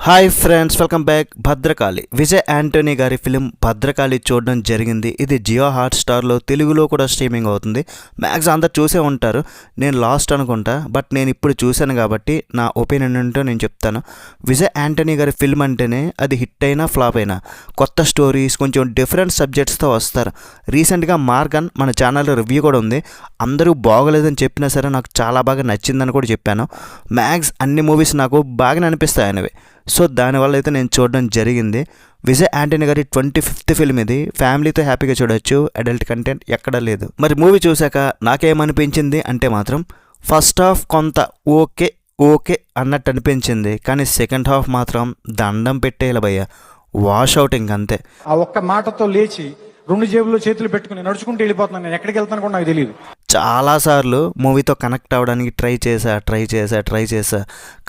Hi friends, welcome back. Bhadrakali Vijay Anthony గారి film Bhadrakali చూడడం జరిగింది. ఇది జియో హాట్స్టార్లో తెలుగులో కూడా స్ట్రీమింగ్ అవుతుంది. మ్యాక్స్ అందరు చూసే ఉంటారు. నేను లాస్ట్ అనుకుంటా, బట్ నేను ఇప్పుడు చూశాను కాబట్టి నా ఒపీనియన్ ఏంటో నేను చెప్తాను. విజయ్ యాంటోనీ గారి ఫిల్మ్ అంటేనే అది హిట్ అయినా ఫ్లాప్ అయినా కొత్త స్టోరీస్, కొంచెం డిఫరెంట్ సబ్జెక్ట్స్తో వస్తారు. రీసెంట్గా మార్గన్ మన ఛానల్లో రివ్యూ కూడా ఉంది. అందరూ బాగోలేదని చెప్పినా సరే నాకు చాలా బాగా నచ్చిందని కూడా చెప్పాను. మ్యాక్స్ అన్ని మూవీస్ నాకు బాగానే అనిపిస్తాయి అనేవి. సో దానివల్ల అయితే నేను చూడడం జరిగింది. విజయ్ యాంటోనీ గారి 25th ఫిల్మ్ ఇది. ఫ్యామిలీతో హ్యాపీగా చూడొచ్చు. అడల్ట్ కంటెంట్ ఎక్కడా లేదు. మరి మూవీ చూశాక నాకేమనిపించింది అంటే మాత్రం ఫస్ట్ హాఫ్ కొంత ఓకే ఓకే అన్నట్టు అనిపించింది. కానీ సెకండ్ హాఫ్ మాత్రం దండం పెట్టేయాలి భయ్య, వాష్ అవుట్ ఇంకంతే. ఆ ఒక్క మాటతో లేచి 2 జేబుల్లో చేతులు పెట్టుకుని నడుచుకుంటూ వెళ్ళిపోతున్నాను. నేను ఎక్కడికి వెళ్తాను కూడా నాకు తెలియదు. చాలాసార్లు మూవీతో కనెక్ట్ అవ్వడానికి ట్రై చేసా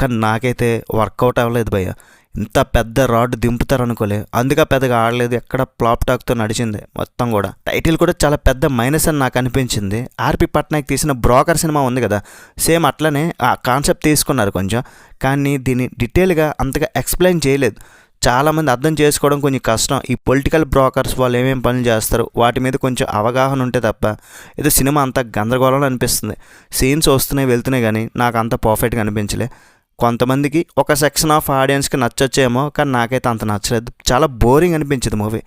కానీ నాకైతే వర్కౌట్ అవ్వలేదు భయ్య. ఇంత పెద్ద రాడ్ దింపుతారు అనుకోలే, అందుకే పెద్దగా ఆడలేదు. ఎక్కడ ఫ్లాప్ టాక్తో నడిచింది మొత్తం కూడా. టైటిల్ కూడా చాలా పెద్ద మైనస్ అని నాకు అనిపించింది. ఆర్పి పట్నాయక్ తీసిన బ్రోకర్ సినిమా ఉంది కదా, సేమ్ అట్లనే ఆ కాన్సెప్ట్ తీసుకున్నారు కొంచెం. కానీ దీన్ని డీటెయిల్గా అంతగా ఎక్స్ప్లెయిన్ చేయలేదు. చాలామంది అర్థం చేసుకోవడం కొంచెం కష్టం. ఈ పొలిటికల్ బ్రోకర్స్ వాళ్ళు ఏమేమి పనులు చేస్తారు వాటి మీద కొంచెం అవగాహన ఉంటే తప్ప ఏదో సినిమా అంతా గందరగోళంలో అనిపిస్తుంది. సీన్స్ వస్తున్నాయి వెళ్తున్నాయి కానీ నాకు అంత పర్ఫెక్ట్గా అనిపించలే. కొంతమందికి ఒక సెక్షన్ ఆఫ్ ఆడియన్స్కి నచ్చొచ్చేమో, కానీ నాకైతే అంత నచ్చలేదు. చాలా బోరింగ్ అనిపించింది మూవీ.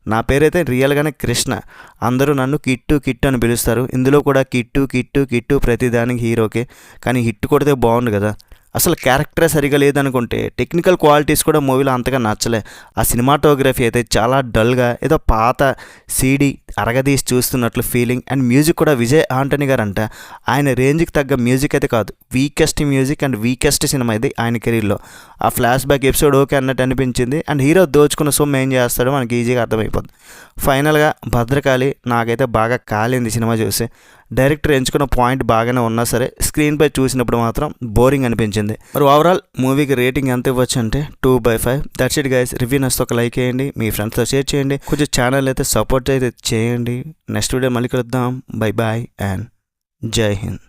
నా పేరైతే రియల్గానే కృష్ణ. అందరూ నన్ను కిట్టు అని పిలుస్తారు. ఇందులో కూడా కిట్టు ప్రతిదానికి హీరోకే. కానీ హిట్ కొడితే బాగుండు కదా. అసలు క్యారెక్టరే సరిగా లేదనుకుంటే టెక్నికల్ క్వాలిటీస్ కూడా మూవీలో అంతగా నచ్చలే. ఆ సినిమాటోగ్రఫీ అయితే చాలా డల్గా, ఏదో పాత సీడీ అరగదీసి చూస్తున్నట్లు ఫీలింగ్. అండ్ మ్యూజిక్ కూడా విజయ్ యాంటోనీ గారు అంట ఆయన రేంజ్కి తగ్గ మ్యూజిక్ అయితే కాదు, weakest music and weakest cinema ఇది ఆయన కెరీర్లో. ఆ ఫ్లాష్ బ్యాక్ ఎపిసోడ్ ఓకే అన్నట్టు అనిపించింది. అండ్ హీరో దోచుకున్న సొమ్ము ఏం చేస్తాడో మనకి ఈజీగా అర్థమైపోతుంది. ఫైనల్గా భద్రకాళి నాకైతే బాగా కాలింది సినిమా చూసి. డైరెక్టర్ ఎంచుకున్న పాయింట్ బాగానే ఉన్నా సరే స్క్రీన్ పై చూసినప్పుడు మాత్రం బోరింగ్ అనిపించింది. మరి ఓవరాల్ మూవీకి రేటింగ్ ఎంత ఇవ్వచ్చు అంటే 2/5. That's it guys. రివ్యూ నచ్చితే ఒక లైక్ చేయండి, మీ ఫ్రెండ్స్తో షేర్ చేయండి, కొంచెం ఛానల్ అయితే సపోర్ట్ అయితే చేయండి. నెక్స్ట్ వీడియో మళ్ళీ కలుద్దాం. బై బాయ్ అండ్ జై హింద్.